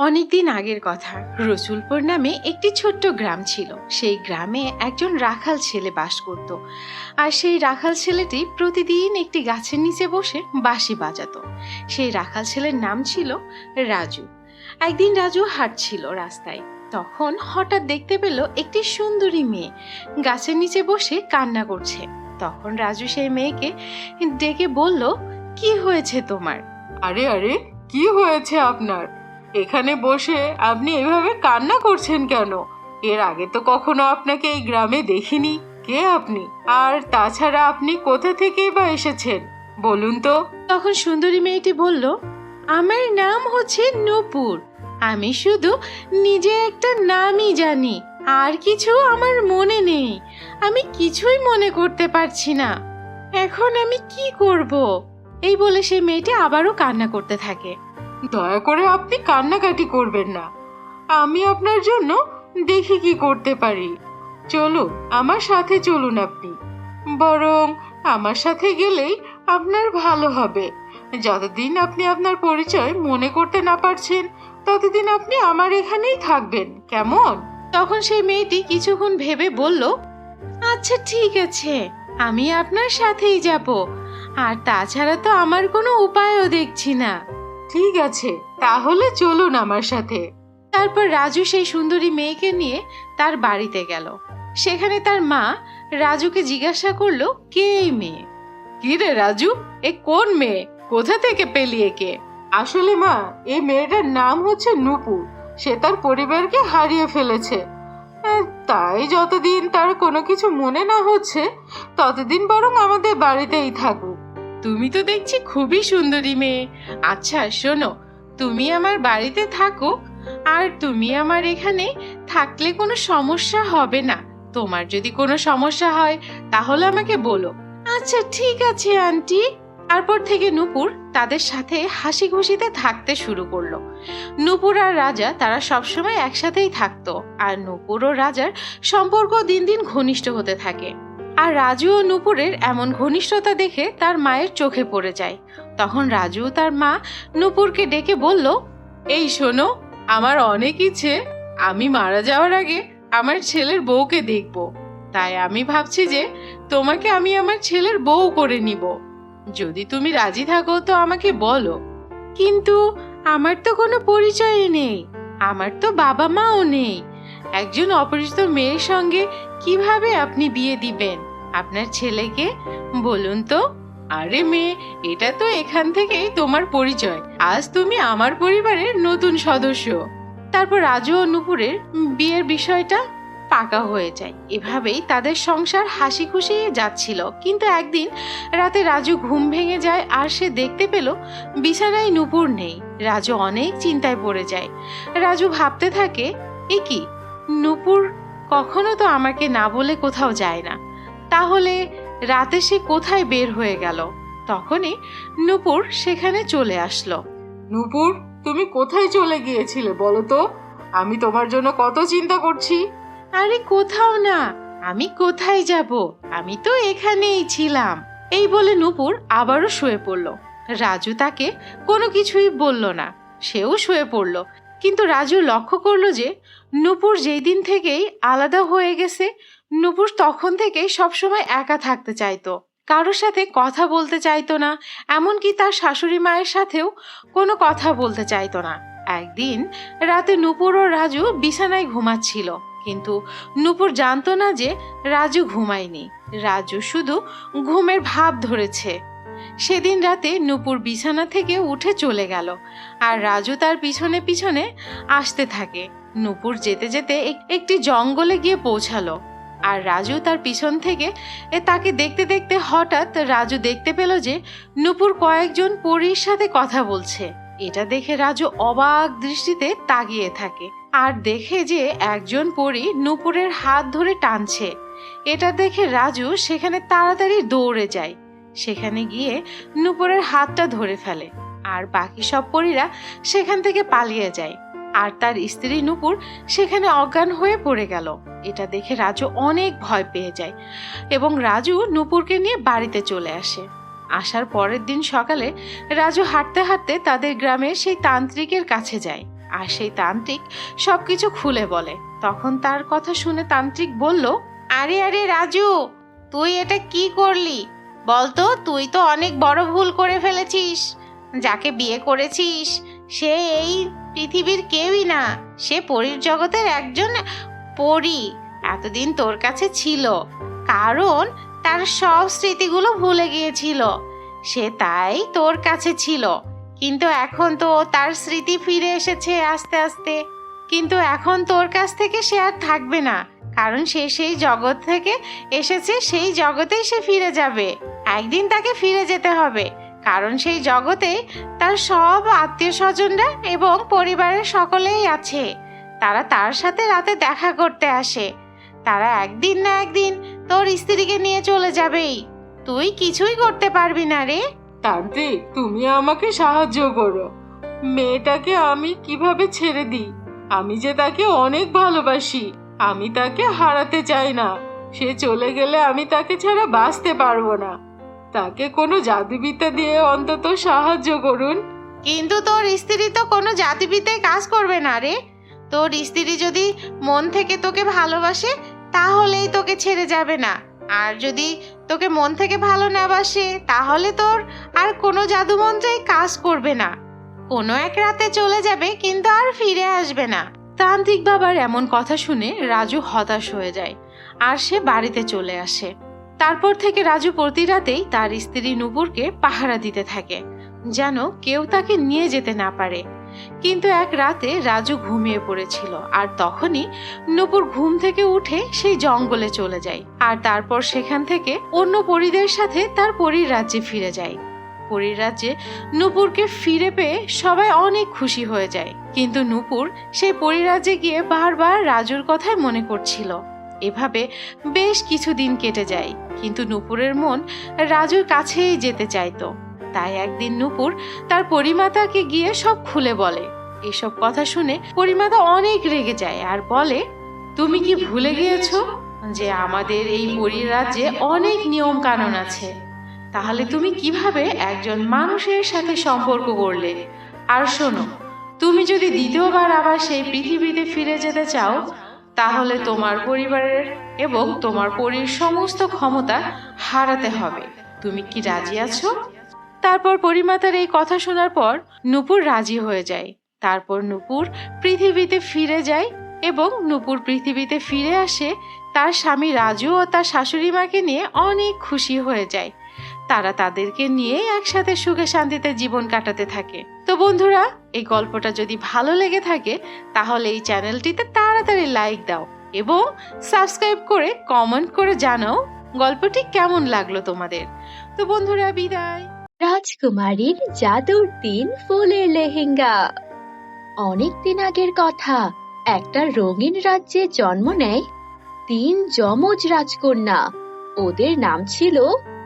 অনেকদিন আগের কথা। রসুলপুর নামে একটি ছোট্ট গ্রাম ছিল। সেই গ্রামে একজন রাখাল ছেলে বাস করত। আর সেই রাখাল ছেলেটি প্রতিদিন একটি গাছের নিচে বসে বাঁশি বাজাতো। সেই রাখাল ছেলের নাম ছিল রাজু। একদিন রাজু হাঁটছিল রাস্তায়। তখন হঠাৎ দেখতে পেল একটি সুন্দরী মেয়ে গাছের নিচে বসে কান্না করছে। তখন রাজু সেই মেয়েকে ডেকে বলল, কি হয়েছে তোমার? আরে আরে, কি হয়েছে আপনার? এখানে বসে আপনি এভাবে কান্না করছেন কেন? এর আগে তো কখনো আপনাকে এই গ্রামে দেখিনি। কে আপনি? আর তাছাড়া আপনি কোথা থেকেই বা এসেছেন বলুন তো? তখন সুন্দরী মেয়েটি বলল, আমার নাম হচ্ছে নূপুর। আমি শুধু নিজে একটা নামই জানি, আর কিছু আমার মনে নেই। আমি কিছুই মনে করতে পারছি না। এখন আমি কি করব? এই বলে সেই মেয়েটি আবারও কান্না করতে থাকে। দয়া করে আপনি কান্নাকাটি করবেন না। আমি আপনার জন্য দেখি কি করতে পারি। চলুন, আমার সাথে চলুন আপনি। বরং আমার সাথে গেলেই আপনার ভালো হবে। যতদিন আপনি আপনার পরিচয় মনে করতে না পারছেন, ততদিন আপনি আমার এখানেই থাকবেন, কেমন? তখন সেই মেয়েটি কিছুক্ষণ ভেবে বলল, আচ্ছা ঠিক আছে, আমি আপনার সাথেই যাব। আর তাছাড়া তো আমার কোনো উপায়ও দেখছি না। ঠিক আছে, তাহলে চলুন আমার সাথে। তারপর রাজু সেই সুন্দরী মেয়েকে নিয়ে তার বাড়িতে গেল। সেখানে তার মা রাজুকে জিজ্ঞাসা করলো, কে এই মেয়ে? কি রে রাজু, এ কোন মেয়ে? কোথা থেকে পেলি একে? আসলে মা, এই মেয়েটার নাম হচ্ছে নূপুর। সে তার পরিবারকে হারিয়ে ফেলেছে। তাই যতদিন তার কোনো কিছু মনে না হচ্ছে, ততদিন বরং আমাদের বাড়িতেই থাকুক। তুমি তো দেখছি খুবই সুন্দরী মেয়ে। আচ্ছা শোনো, তুমি আমার বাড়িতে থাকো, আর তুমি আমার এখানে থাকলে কোনো সমস্যা হবে না। তোমার যদি কোনো সমস্যা হয় তাহলে আমাকে বলো। আচ্ছা ঠিক আছে আন্টি। তারপর থেকে নূপুর তাদের সাথে হাসি খুশিতে থাকতে শুরু করলো। নূপুর আর রাজা তারা সবসময় একসাথেই থাকতো। আর নূপুর ও রাজার সম্পর্ক দিন দিন ঘনিষ্ঠ হতে থাকে। আর রাজু ও নূপুরের এমন ঘনিষ্ঠতা দেখে তার মায়ের চোখে পড়ে যায়। তখন রাজু তার মা নূপুরকে ডেকে বলল, এই শোনো, আমার অনেক ইচ্ছে আমি মারা যাওয়ার আগে আমার ছেলের বউকে দেখব। তাই আমি ভাবছি যে তোমাকে আমি আমার ছেলের বউ করে নিব। যদি তুমি রাজি থাকো তো আমাকে বলো। কিন্তু আমার তো কোনো পরিচয়ই নেই, আমার তো বাবা মাও নেই। একজন অপরিচিত মেয়ের সঙ্গে কিভাবে আপনি বিয়ে দিবেন আপনার ছেলেকে, বলুন তো? আরে মেয়ে, এটা তো এখান থেকেই তোমার পরিচয়। আজ তুমি আমার পরিবারের নতুন সদস্য। তারপর রাজু ও নূপুরের বিয়ের বিষয়টা পাকা হয়ে যায়। এভাবেই তাদের সংসার হাসি খুশি যাচ্ছিল। কিন্তু একদিন রাতে রাজু ঘুম ভেঙে যায় আর সে দেখতে পেল বিছানায় নূপুর নেই। রাজু অনেক চিন্তায় পড়ে যায়। রাজু ভাবতে থাকে, এ কি, নূপুর কখনো তো আমাকে না বলে কোথাও যায় না, তাহলে রাতে সে কোথায় বের হয়ে গেল? তখনই নূপুর সেখানে চলে আসলো। নূপুর, তুমি কোথায় চলে গিয়েছিলে বলো তো? আমি তোমার জন্য কত চিন্তা করছি। আরে কোথাও না, আমি কোথায় যাব? আমি তো এখানেই ছিলাম। এই বলে নূপুর আবারও শুয়ে পড়ল। রাজু তাকে কোনো কিছুই বলল না, সেও শুয়ে পড়ল। কিন্তু রাজু লক্ষ্য করলো যে নূপুর যেই দিন থেকেই আলাদা হয়ে গেছে, নূপুর তখন থেকেই সবসময় একা থাকতে চাইতো, কারোর সাথে কথা বলতে চাইতো না, এমনকি তার শাশুড়ি মায়ের সাথেও কোনো কথা বলতে চাইতো না। একদিন রাতে নূপুর ও রাজু বিছানায় ঘুমাচ্ছিল, কিন্তু নূপুর জানতো না যে রাজু ঘুমায়নি। রাজু শুধু ঘুমের ভাব ধরেছে। সেদিন রাতে নূপুর বিছানা থেকে উঠে চলে গেল, আর রাজু তার পিছনে পিছনে আসতে থাকে। নূপুর যেতে যেতে একটি জঙ্গলে গিয়ে পৌঁছালো, আর রাজু তার পিছন থেকে তাকে দেখতে দেখতে হঠাৎ রাজু দেখতে পেল যে নূপুর কয়েকজন পরীর সাথে কথা বলছে। এটা দেখে রাজু অবাক দৃষ্টিতে তাকিয়ে থাকে, আর দেখে যে একজন পরী নূপুরের হাত ধরে টানছে। এটা দেখে রাজু সেখানে তাড়াতাড়ি দৌড়ে যায়। সেখানে গিয়ে নূপুরের হাতটা ধরে ফেলে, আর বাকি সব পরীরা সেখান থেকে পালিয়ে যায়। আর তার স্ত্রী নূপুর সেখানে অজ্ঞান হয়ে পড়ে গেল। এটা দেখে রাজু অনেক ভয় পেয়ে যায় এবং রাজু নূপুরকে নিয়ে বাড়িতে চলে আসে। আসার পরের দিন সকালে রাজু হাঁটতে হাঁটতে তাদের গ্রামের সেই তান্ত্রিকের কাছে যায়। আর সেই তান্ত্রিক সবকিছু খুলে বলে। তখন তার কথা শুনে তান্ত্রিক বলল, আরে আরে রাজু, তুই এটা কি করলি বলতো? তুই তো অনেক বড় ভুল করে ফেলেছিস। যাকে বিয়ে করেছিস সে এই পৃথিবীর কেউই না, সে পরীর জগতের একজন পরী। এতদিন তোর কাছে ছিল কারণ তার সব স্মৃতিগুলো ভুলে গিয়েছিল, সে তাই তোর কাছে ছিল। কিন্তু এখন তো তার স্মৃতি ফিরে এসেছে আস্তে আস্তে, কিন্তু এখন তোর কাছ থেকে সে আর থাকবে না, কারণ সে সেই জগৎ থেকে এসেছে, সেই জগতেই সে ফিরে যাবে। একদিন তাকে ফিরে যেতে হবে, কারণ সেই জগতে তার সব আত্মীয় স্বজনরা এবং পরিবারের সকলেই আছে। তারা তার সাথে রাতে দেখা করতে আসে। তারা একদিন না একদিন তোর স্ত্রীকে নিয়ে চলে যাবেই, তুই কিছুই করতে পারবি না রে। তান্ত্রিক, তুমি আমাকে সাহায্য করো। মেয়েটাকে আমি কিভাবে ছেড়ে দিই? আমি যে তাকে অনেক ভালোবাসি, আমি তাকে হারাতে চাই না। সে চলে গেলে আমি তাকে ছাড়া বাঁচতে পারবো না। তাকে কোনো জাদুবিদ্যা দিয়ে অন্তত সাহায্য করুন। কিন্তু তোর স্ত্রী তো কোনো জাতিবিদ্যায় কাজ করবে না রে। তোর স্ত্রী যদি মন থেকে তোকে ভালোবাসে তাহলেই তোকে ছেড়ে যাবে না, আর যদি তোকে মন থেকে ভালো না বাসে তাহলে তোর আর কোনো জাদুমন্ত্রেই কাজ করবে না। কোনো এক রাতে চলে যাবে কিন্তু আর ফিরে আসবে না। তান্ত্রিক বাবার এমন কথা শুনে রাজু হতাশ হয়ে যায় আর সে বাড়িতে চলে আসে। তারপর থেকে রাজু প্রতি রাতেই তার স্ত্রী নূপুরকে পাহারা দিতে থাকে, যেন কেউ তাকে নিয়ে যেতে না পারে। কিন্তু এক রাতে রাজু ঘুমিয়ে পড়েছিল, আর তখনই নূপুর ঘুম থেকে উঠে সেই জঙ্গলে চলে যায়, আর তারপর সেখান থেকে অন্য পরীদের সাথে তার পরীর রাজ্যে ফিরে যায়। পরীর রাজ্যে নূপুরকে ফিরে পেয়ে সবাই অনেক খুশি হয়ে যায়, কিন্তু নূপুর সেই পরীর রাজ্যে গিয়ে বারবার রাজুর কথাই মনে করছিল। এভাবে বেশ কিছুদিন কেটে যায়, কিন্তু নূপুরের মন রাজুর কাছেই যেতে চাইতো। তাই একদিন নূপুর তার পরিমাতাকে গিয়ে সব খুলে বলে। এসব কথা শুনে পরিমাতা অনেক রেগে যায় আর বলে, তুমি কি ভুলে গিয়েছো যে আমাদের এই পরীর রাজ্যে অনেক নিয়ম কানুন আছে? তাহলে তুমি কিভাবে একজন মানুষের সাথে সম্পর্ক করলে? আর শোনো, তুমি যদি দ্বিতীয়বার আবার সেই পৃথিবীতে ফিরে যেতে চাও তাহলে তোমার পরিবারের এবং তোমার পরীর সমস্ত ক্ষমতা হারাতে হবে। তুমি কি রাজি আছো? তারপর পরিমাতার এই কথা শোনার পর নূপুর রাজি হয়ে যায়। তারপর নূপুর পৃথিবীতে ফিরে যায় এবং নূপুর পৃথিবীতে ফিরে আসে তার স্বামী রাজু ও তার শাশুড়ি মাকে নিয়ে অনেক খুশি হয়ে যায়। তারা তাদেরকে নিয়ে একসাথে সুখে শান্তিতে জীবন কাটাতে থাকে। তো বন্ধুরা, এই গল্পটা যদি ভালো লেগে থাকে তাহলে এই চ্যানেলটিতে তাড়াতাড়ি লাইক দাও এবং সাবস্ক্রাইব করে কমেন্ট করে জানাও গল্পটি কেমন লাগলো তোমাদের। তো বন্ধুরা, বিদায়। রাজকুমারীর জাদুর 3 ফুলের লেহেঙ্গা। অনেক দিন আগের কথা, একটা রঙিন রাজ্যে জন্ম নেয় 3 যমজ রাজকন্যা। ওদের নাম ছিল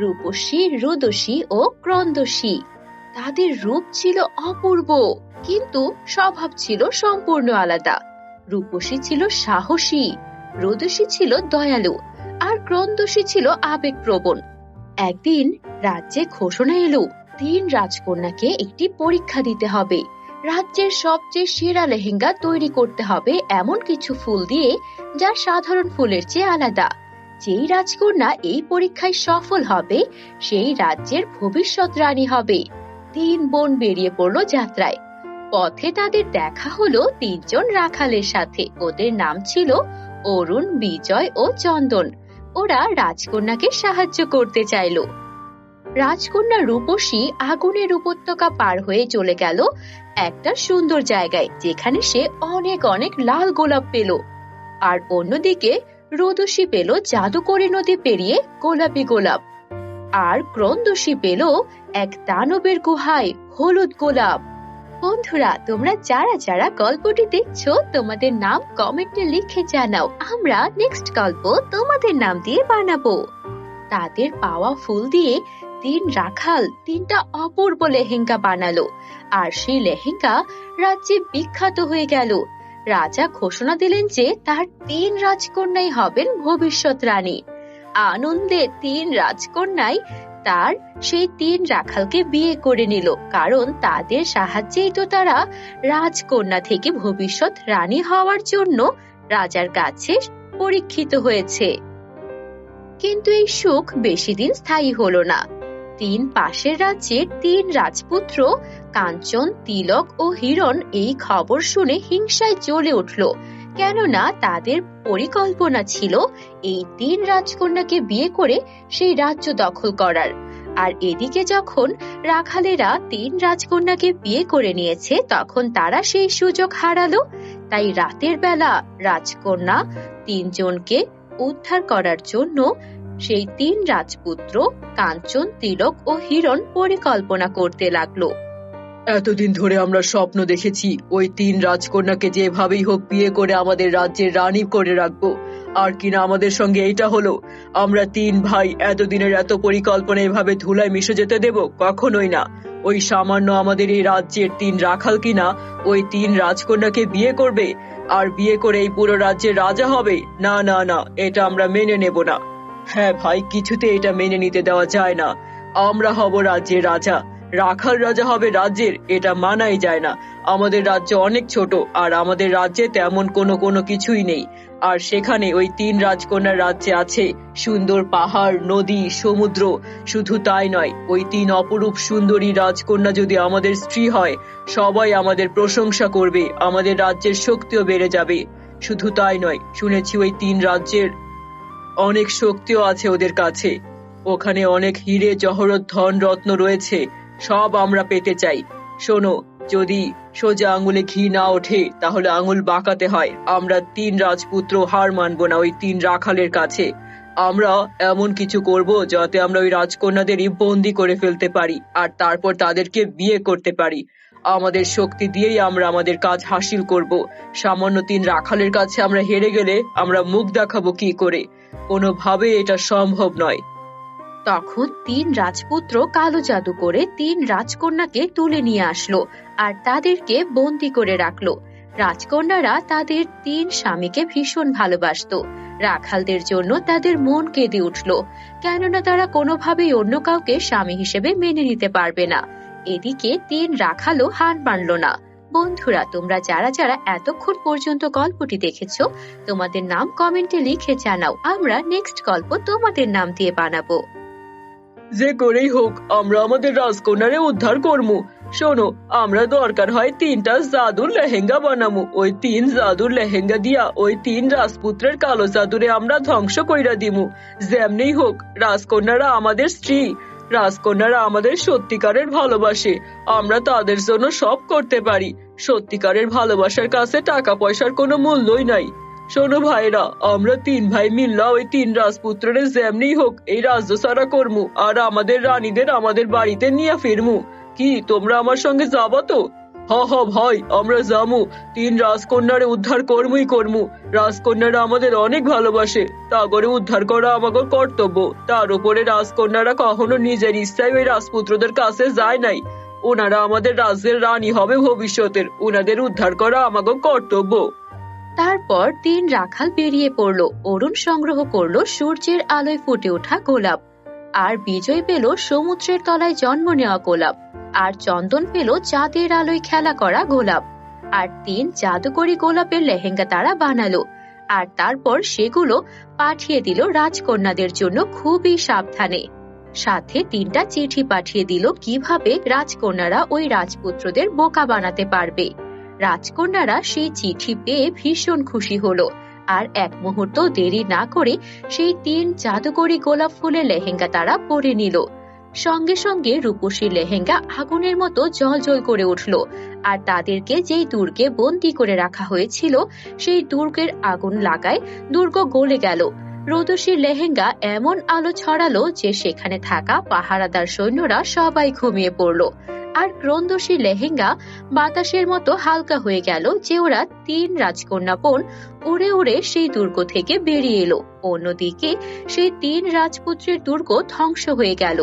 রূপসী, রুদসী ও ক্রন্দসী। তাদের রূপ ছিল অপূর্ব, কিন্তু স্বভাব ছিল সম্পূর্ণ আলাদা। রূপসী ছিল সাহসী, রুদসী ছিল দয়ালু, আর ক্রন্দসী ছিল আবেগপ্রবণ। একদিন রাজ্যে ঘোষণা এলো, 3 রাজকন্যাকে একটি পরীক্ষা দিতে হবে। রাজ্যের সবচেয়ে সেরা লেহেঙ্গা তৈরি করতে হবে এমন কিছু ফুল দিয়ে যা সাধারণ ফুলের চেয়ে আলাদা। যেই রাজকন্যা এই পরীক্ষায় সফল হবে সেই রাজ্যের ভবিষ্যৎ রানী হবে। 3 বোন বেরিয়ে পড়লো যাত্রায়। পথে তাদের দেখা হলো 3 জন রাখালের সাথে। ওদের নাম ছিল অরুণ, বিজয় ও চন্দন। ওরা রাজকন্যাকে সাহায্য করতে চাইলো। রাজকন্যা রূপসী আগুনের উপত্যকা পার হয়ে চলে গেল একটা সুন্দর জায়গায়, যেখানে সে অনেক অনেক লাল গোলাপ পেল। আর অন্যদিকে রুদসী পেল জাদুকরি নদী পেরিয়ে গোলাপি গোলাপ। আর ক্রন্দসী পেল এক দানবের গুহায় হলুদ গোলাপ। বন্ধুরা, তোমরা যারা যারা গল্পটি দেখছো তোমাদের নাম কমেন্টে লিখে জানাও। আমরা নেক্সট গল্প তোমাদের নাম দিয়ে বানাবো। তাদের পাওয়া ফুল দিয়ে 3 রাখাল 3টা অপূর্ব লেহেঙ্গা বানালো, আর সেই লেহেঙ্গা রাজ্যে বিখ্যাত হয়ে গেল। রাজা ঘোষণা দিলেন যে তার 3 রাজকন্যাই হবেন ভবিষ্যৎ রানী। আনন্দে 3 রাজকন্যাই তার সেই 3 রাখালকে বিয়ে করে নিল, কারণ তাদের সাহায্যেই তো তারা রাজকন্যা থেকে ভবিষ্যৎ রানী হওয়ার জন্য রাজার কাছে পরীক্ষিত হয়েছে। কিন্তু এই সুখ বেশি দিন স্থায়ী হলো না। 3 পাশের রাজ্যের 3 রাজপুত্র কাঞ্চন, তিলক ও হিরণ এই খবর শুনে হিংসায় জ্বলে উঠল, কেননা তাদের পরিকল্পনা ছিল এই 3 রাজকন্যাকে বিয়ে করে সেই রাজ্য দখল করার। আর এদিকে যখন রাখালেরা 3 রাজকন্যাকে বিয়ে করে নিয়েছে, তখন তারা সেই সুযোগ হারালো। তাই রাতের বেলা রাজকন্যা 3 জনকে উদ্ধার করার জন্য সেই 3 রাজপুত্র কাঞ্চন, তিলক ও হিরণ পরিকল্পনা করতে লাগলো। এতদিন ধরে আমরা স্বপ্ন দেখেছি ওই 3 রাজকন্যাকে যেভাবেই হোক বিয়ে করে আমাদের রাজ্যের রানী করে রাখবো, আর কিনা আমাদের সঙ্গে এইটা হলো। আমরা 3 ভাই এতদিনের এত পরিকল্পনা এভাবে ধুলায় মিশে যেতে দেব? কখনোই না। ওই সামান্য আমাদের এই রাজ্যের 3 রাখাল কিনা ওই 3 রাজকন্যাকে বিয়ে করবে আর বিয়ে করে এই পুরো রাজ্যের রাজা হবে? না না না, এটা আমরা মেনে নেব না। হ্যাঁ ভাই, কিছুতে এটা মেনে নিতে দেওয়া যায় না। আমরা হব রাজ্যের রাজা, রাখাল রাজা হবে রাজ্যের, এটা মানাই যায় না। আমাদের রাজ্য অনেক ছোট, আর আমাদের রাজ্যে তেমন কোনো কিছুই নেই। আর সেখানে ওই 3 রাজকন্যার রাজ্যে আছে সুন্দর পাহাড়, নদী, সমুদ্র। শুধু তাই নয়, ওই 3 অপরূপ সুন্দরী রাজকন্যা যদি আমাদের স্ত্রী হয়, সবাই আমাদের প্রশংসা করবে, আমাদের রাজ্যের শক্তিও বেড়ে যাবে। শুধু তাই নয়, শুনেছি ওই 3 রাজ্যের অনেক শক্তিও আছে ওদের কাছে। ওখানে অনেক হিরে জহরত ধন রত্ন রয়েছে, সব আমরা পেতে চাই। শোনো, যদি সোজা আঙুলে ঘি না ওঠে তাহলে আঙুল বাঁকাতে হয়। আমরা 3 রাজপুত্র হার মানবো না ওই 3 রাখালের কাছে। আমরা এমন কিছু করব যাতে আমরা ওই রাজকন্যাদেরই বন্দি করে ফেলতে পারি, আর তারপর তাদেরকে বিয়ে করতে পারি। আমাদের শক্তি দিয়েই আমরা আমাদের কাজ হাসিল করব। সামান্য 3 রাখালের কাছে আমরা হেরে গেলে আমরা মুখ দেখাবো কি করে? কোনোভাবে এটা সম্ভব নয়। তখন 3 রাজপুত্র কালো জাদু করে 3 রাজকন্যাকে তুলে নিয়ে আসলো আর তাদেরকে বন্দি করে রাখলো। রাজকন্যারা তাদের 3 স্বামীকে ভীষণ ভালোবাসতো। রাখালদের জন্য তাদের মন কেঁদে উঠলো, কেননা তারা কোনোভাবেই অন্য কাউকে স্বামী হিসেবে মেনে নিতে পারবে না। এদিকে 3 রাখালও হার মানল না। বন্ধুরা, তোমরা যারা যারা এতক্ষণ পর্যন্ত গল্পটি দেখেছো, তোমাদের নাম কমেন্টে লিখে জানাও। আমরা নেক্সট গল্প তোমাদের নাম দিয়ে বানাবো। যে করেই হোক আমরা আমাদের রাজকন্যারে উদ্ধার করবো। শোনো, আমরা দরকার হয় 3টা জাদুর লেহেঙ্গা বানামু। ওই 3 জাদুর লেহেঙ্গা দিয়া ওই 3 রাজপুত্রের কালো জাদুরে আমরা ধ্বংস কইরা দিমু। যেমনি হোক, রাজকন্যারা আমাদের স্ত্রী, রাজকন্যারা আমাদের সত্যিকারের ভালোবাসে। আমরা তাদের জন্য সব করতে পারি। সত্যিকারের ভালোবাসার কাছে টাকা পয়সার কোনো মূল্যই নাই। শোনো ভাইরা, আমরা 3 ভাই মিল্লা ওই 3 রাজপুত্রের যেমনি হোক এই রাজ্য ছাড়া করমু, আর আমাদের রানীদের আমাদের বাড়িতে নিয়ে ফিরমু। কি তোমরা আমার সঙ্গে যাবো তো? হ হ ভাই, আমরা যামু। 3 রাজকন্যারে উদ্ধার করমু। রাজকন্যারা আমাদের অনেক ভালোবাসে, তা করে উদ্ধার করা আমাদের কর্তব্য। তার উপরে রাজকন্যারা কখনো নিজের ইচ্ছায় ওই রাজপুত্রদের কাছে যায় নাই। ওনারা আমাদের রাজ্যের রানী হবে ভবিষ্যতের, ওনাদের উদ্ধার করা আমাদের কর্তব্য। তারপর 3 রাখাল বেরিয়ে পড়লো। অরুণ সংগ্রহ করলো সূর্যের আলোয় ফুটে ওঠা গোলাপ, আর বিজয় পেল সমুদ্রের তলায় জন্ম নেওয়া গোলাপ, আর চন্দন পেল চাঁদের আলোয় খেলা করা গোলাপ। আর 3 জাদুকরি গোলাপের লেহেঙ্গা তারা বানালো, আর তারপর সেগুলো পাঠিয়ে দিল রাজকন্যাদের জন্য খুবই সাবধানে। সাথে 3টা চিঠি পাঠিয়ে দিল কিভাবে রাজকন্যারা ওই রাজপুত্রদের বোকা বানাতে পারবে। রাজকন্যারা সেই চিঠি পেয়ে ভীষণ খুশি হলো, আর এক মুহূর্ত দেরি না করে সেই 3 জাদুকরি গোলাপ ফুলের লেহেঙ্গা তারা পরে নিল। সঙ্গে সঙ্গে রূপসী লেহেঙ্গা আগুনের মতো জ্বলজ্বল করে উঠল, আর তাদেরকে যেই দুর্গে বন্দী করে রাখা হয়েছিল সেই দুর্গের আগুন লাগায় দুর্গ গলে গেল। রোদসী লেহেঙ্গা এমন আলো ছড়ালো যে সেখানে থাকা পাহারাদার সৈন্যরা সবাই ঘুমিয়ে পড়ল। আর ক্রন্দসী লেহেঙ্গা বাতাসের মতো হালকা হয়ে গেল যে ওরা 3 রাজকন্যা বোন উড়ে উড়ে সেই দুর্গ থেকে বেরিয়ে এলো। অন্যদিকে সেই 3 রাজপুত্রের দুর্গ ধ্বংস হয়ে গেল।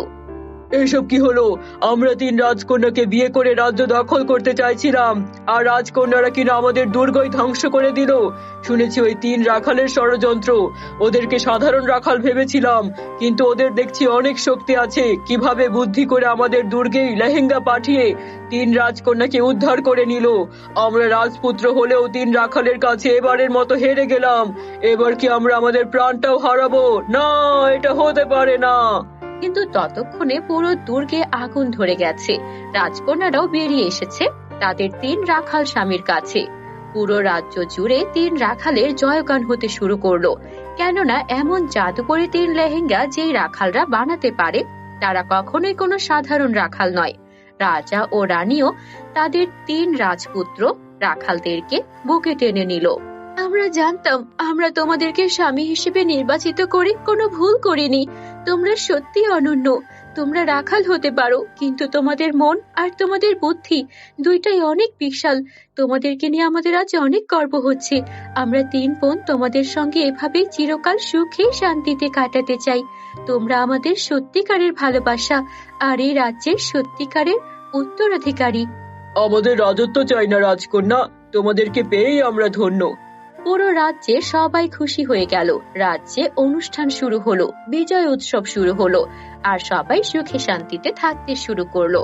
এসব কি হলো? আমরা 3 রাজকন্যাকে বিয়ে করে রাজ্য দখল করতে চাইছিলাম, আর রাজকন্যারা কিনা আমাদের দুর্গই ধ্বংস করে দিল। শুনেছি ওই 3 রাখালের ষড়যন্ত্র। ওদেরকে সাধারণ রাখাল ভেবেছিলাম, কিন্তু ওদের দেখছি অনেক শক্তি আছে। কিভাবে বুদ্ধি করে আমাদের দুর্গেই লেহেঙ্গা পাঠিয়ে 3 রাজকন্যাকে উদ্ধার করে নিল। আমরা রাজপুত্র হলেও 3 রাখালের কাছে এবারের মতো হেরে গেলাম। এবার কি আমরা আমাদের প্রাণটাও হারাবো? না, এটা হতে পারে না। কিন্তু ততক্ষণে পুরো দুর্গে আগুন ধরে গেছে। রাজকন্যারাও বেরিয়ে এসেছে তাদের 3 রাখাল স্বামীর কাছে। পুরো রাজ্য জুড়ে 3 রাখালের জয়গান হতে শুরু করলো, কেননা এমন জাদুকরি 3 লেহেঙ্গা যেই রাখালরা বানাতে পারে তারা কখনোই কোনো সাধারণ রাখাল নয়। রাজা ও রানীও তাদের 3 রাজপুত্র রাখালদেরকে বুকে টেনে নিল। আমরা জানতাম আমরা তোমাদেরকে স্বামী হিসেবে নির্বাচিত করে কোনো ভুল করিনি। তোমরা সত্যি অনন্য। তোমরা রাখাল হতে পারো, কিন্তু তোমাদের মন আর তোমাদের বুদ্ধি দুইটাই অনেক বিশাল। তোমাদেরকে নিয়ে আমাদের আজ অনেক গর্ব হচ্ছে। আমরা 3 বোন তোমাদের সঙ্গে এভাবেই চিরকাল সুখে শান্তিতে কাটাতে চাই। তোমরা আমাদের সত্যিকারের ভালোবাসা আর এই রাজ্যের সত্যিকারের উত্তরাধিকারী। আমাদের রাজত্ব চাই না রাজকন্যা, তোমাদেরকে পেয়েই আমরা ধন্য। পুরো রাজ্যে সবাই খুশি হয়ে গেল। রাজ্যে অনুষ্ঠান শুরু হলো, বিজয় উৎসব শুরু হলো, আর সবাই সুখে শান্তিতে থাকতে শুরু করলো।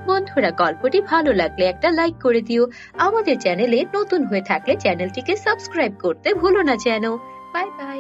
বন্ধুরা, গল্পটি ভালো লাগলে একটা লাইক করে দিও। আমাদের চ্যানেলে নতুন হয়ে থাকলে চ্যানেলটিকে সাবস্ক্রাইব করতে ভুলো না যেন। Bye bye.